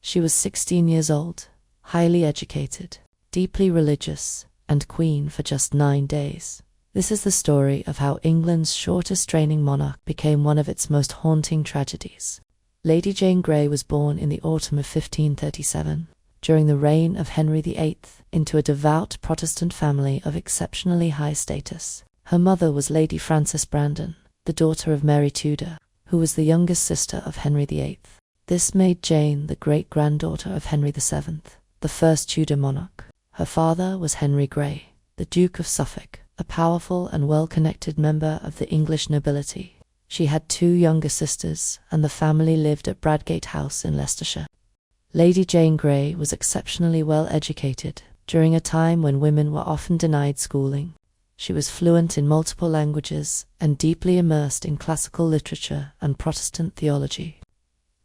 She was 16 years old, highly educated, deeply religious, and queen for just 9 days. This is the story of how England's shortest reigning monarch became one of its most haunting tragedies. Lady Jane Grey was born in the autumn of 1537, during the reign of Henry VIII, into a devout Protestant family of exceptionally high status. Her mother was Lady Frances Brandon, the daughter of Mary Tudor, who was the youngest sister of Henry VIII. This made Jane the great-granddaughter of Henry VII, the first Tudor monarch. Her father was Henry Grey, the Duke of Suffolk, a powerful and well-connected member of the English nobility. She had 2 younger sisters, and the family lived at Bradgate House in Leicestershire. Lady Jane Grey was exceptionally well educated during a time when women were often denied schooling. She was fluent in multiple languages and deeply immersed in classical literature and Protestant theology.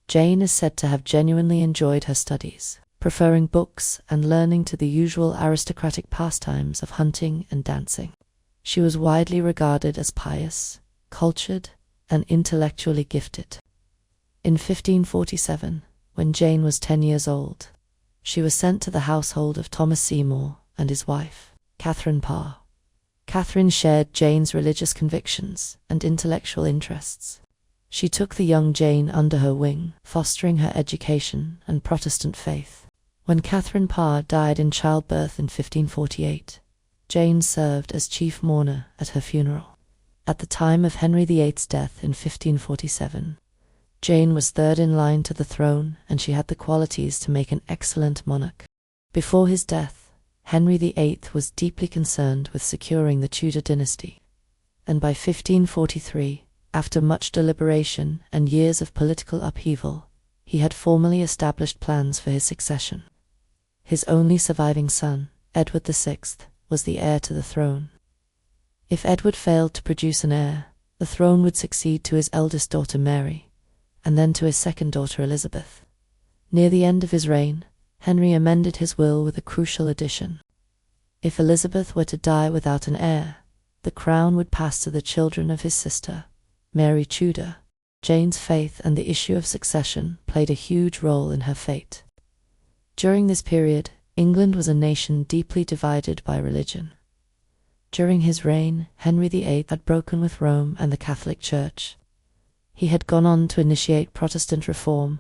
Jane is said to have genuinely enjoyed her studies, preferring books and learning to the usual aristocratic pastimes of hunting and dancing. She was widely regarded as pious, cultured, and intellectually gifted. In 1547, when Jane was 10 years old, she was sent to the household of Thomas Seymour and his wife, Catherine Parr. Catherine shared Jane's religious convictions and intellectual interests. She took the young Jane under her wing, fostering her education and Protestant faith. When Catherine Parr died in childbirth in 1548, Jane served as chief mourner at her funeral. At the time of Henry VIII's death in 1547, Jane was 3rd in line to the throne, and she had the qualities to make an excellent monarch. Before his death, Henry VIII was deeply concerned with securing the Tudor dynasty, and by 1543, after much deliberation and years of political upheaval, he had formally established plans for his succession. His only surviving son, Edward VI, was the heir to the throne. If Edward failed to produce an heir, the throne would succeed to his eldest daughter Mary, and then to his second daughter Elizabeth. Near the end of his reign, Henry amended his will with a crucial addition. If Elizabeth were to die without an heir, the crown would pass to the children of his sister, Mary Tudor. Jane's faith and the issue of succession played a huge role in her fate. During this period, England was a nation deeply divided by religion. During his reign, Henry VIII had broken with Rome and the Catholic Church. He had gone on to initiate Protestant reform,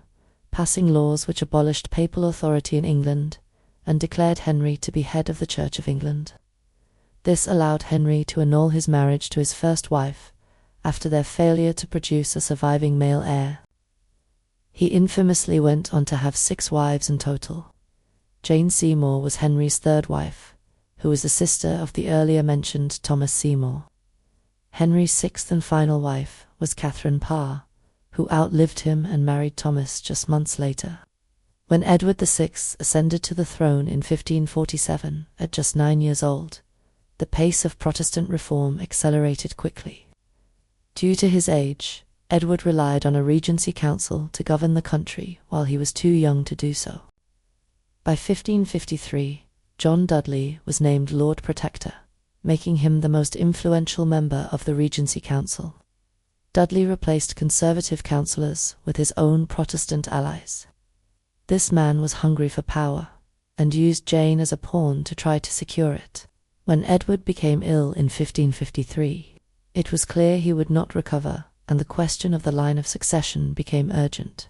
passing laws which abolished papal authority in England and declared Henry to be head of the Church of England. This allowed Henry to annul his marriage to his first wife after their failure to produce a surviving male heir. He infamously went on to have 6 wives in total. Jane Seymour was Henry's 3rd wife, who was the sister of the earlier mentioned Thomas Seymour. Henry's 6th and final wife was Catherine Parr, who outlived him and married Thomas just months later. When Edward VI ascended to the throne in 1547 at just 9 years old, the pace of Protestant reform accelerated quickly. Due to his age, Edward relied on a regency council to govern the country while he was too young to do so. By 1553, John Dudley was named Lord Protector, making him the most influential member of the Regency Council. Dudley replaced conservative councillors with his own Protestant allies. This man was hungry for power, and used Jane as a pawn to try to secure it. When Edward became ill in 1553, it was clear he would not recover, and the question of the line of succession became urgent.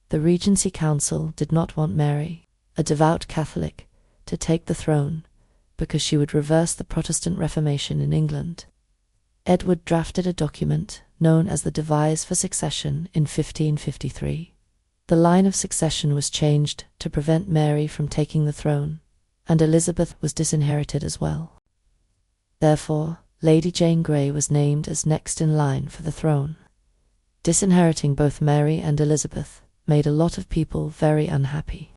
The Regency Council did not want Mary, a devout Catholic, to take the throne, because she would reverse the Protestant Reformation in England. Edward drafted a document known as the Devise for Succession in 1553. The line of succession was changed to prevent Mary from taking the throne, and Elizabeth was disinherited as well. Therefore, Lady Jane Grey was named as next in line for the throne. Disinheriting both Mary and Elizabeth made a lot of people very unhappy.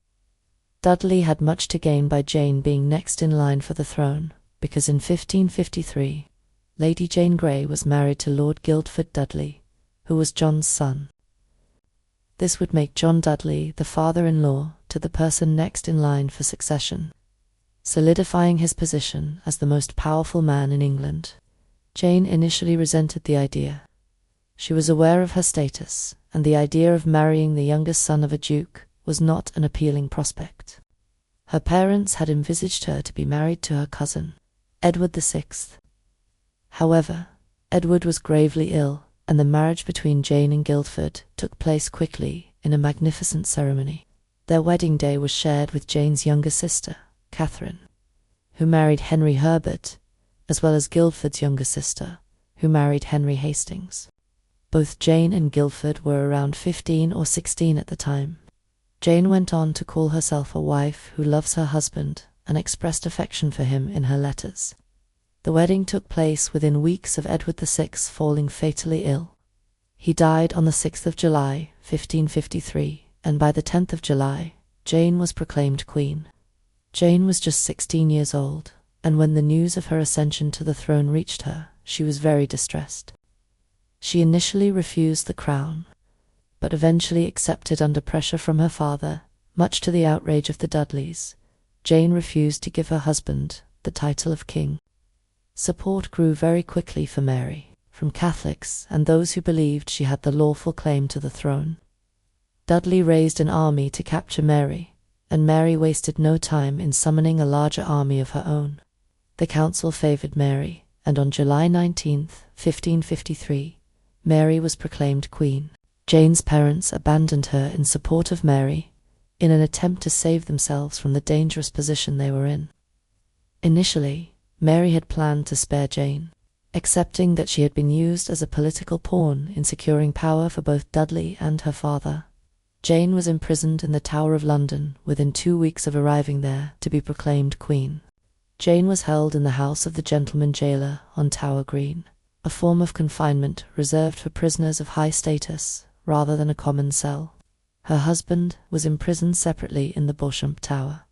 Dudley had much to gain by Jane being next in line for the throne, because in 1553, Lady Jane Grey was married to Lord Guildford Dudley, who was John's son. This would make John Dudley the father-in-law to the person next in line for succession, solidifying his position as the most powerful man in England. Jane initially resented the idea. She was aware of her status, and the idea of marrying the youngest son of a duke was not an appealing prospect. Her parents had envisaged her to be married to her cousin, Edward VI. However, Edward was gravely ill, and the marriage between Jane and Guildford took place quickly in a magnificent ceremony. Their wedding day was shared with Jane's younger sister, Catherine, who married Henry Herbert, as well as Guildford's younger sister, who married Henry Hastings. Both Jane and Guildford were around 15 or 16 at the time. Jane went on to call herself a wife who loves her husband and expressed affection for him in her letters. The wedding took place within weeks of Edward VI falling fatally ill. He died on the 6th of July, 1553, and by the 10th of July, Jane was proclaimed queen. Jane was just 16 years old, and when the news of her ascension to the throne reached her, she was very distressed. She initially refused the crown, but eventually accepted under pressure from her father, much to the outrage of the Dudleys. Jane refused to give her husband the title of king. Support grew very quickly for Mary, from Catholics and those who believed she had the lawful claim to the throne. Dudley raised an army to capture Mary, and Mary wasted no time in summoning a larger army of her own. The council favoured Mary, and on July 19, 1553, Mary was proclaimed queen. Jane's parents abandoned her in support of Mary, in an attempt to save themselves from the dangerous position they were in. Initially, Mary had planned to spare Jane, accepting that she had been used as a political pawn in securing power for both Dudley and her father. Jane was imprisoned in the Tower of London within 2 weeks of arriving there to be proclaimed queen. Jane was held in the house of the gentleman jailer on Tower Green, a form of confinement reserved for prisoners of high status rather than a common cell. Her husband was imprisoned separately in the Beauchamp Tower.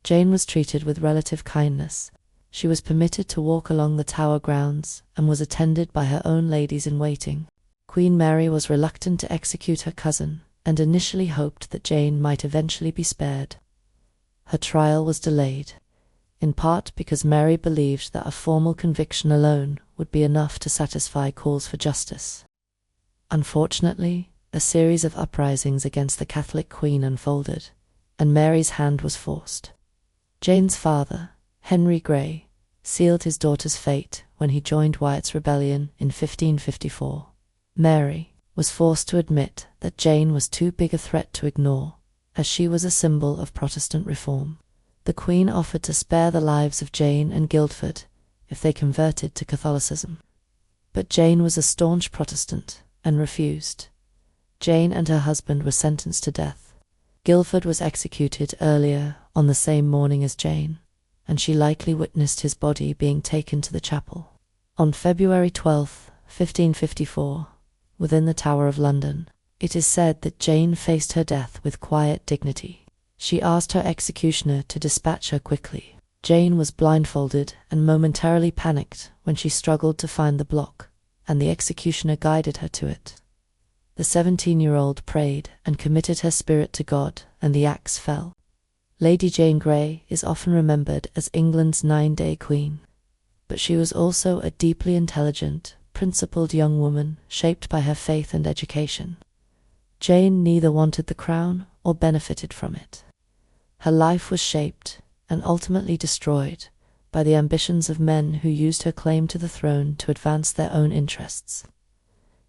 Jane was treated with relative kindness. She was permitted to walk along the Tower grounds and was attended by her own ladies-in-waiting. Queen Mary was reluctant to execute her cousin and initially hoped that Jane might eventually be spared. Her trial was delayed, in part because Mary believed that a formal conviction alone would be enough to satisfy calls for justice. Unfortunately, a series of uprisings against the Catholic queen unfolded, and Mary's hand was forced. Jane's father, Henry Grey, sealed his daughter's fate when he joined Wyatt's rebellion in 1554. Mary was forced to admit that Jane was too big a threat to ignore, as she was a symbol of Protestant reform. The Queen offered to spare the lives of Jane and Guildford if they converted to Catholicism. But Jane was a staunch Protestant and refused. Jane and her husband were sentenced to death. Guildford was executed earlier on the same morning as Jane, and she likely witnessed his body being taken to the chapel. On February 12, 1554, within the Tower of London, it is said that Jane faced her death with quiet dignity. She asked her executioner to dispatch her quickly. Jane was blindfolded and momentarily panicked when she struggled to find the block, and the executioner guided her to it. The 17-year-old prayed and committed her spirit to God, and the axe fell. Lady Jane Grey is often remembered as England's 9-day queen, but she was also a deeply intelligent, principled young woman shaped by her faith and education. Jane neither wanted the crown or benefited from it. Her life was shaped, and ultimately destroyed, by the ambitions of men who used her claim to the throne to advance their own interests.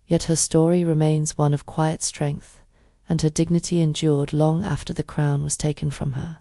Yet her story remains one of quiet strength, and her dignity endured long after the crown was taken from her.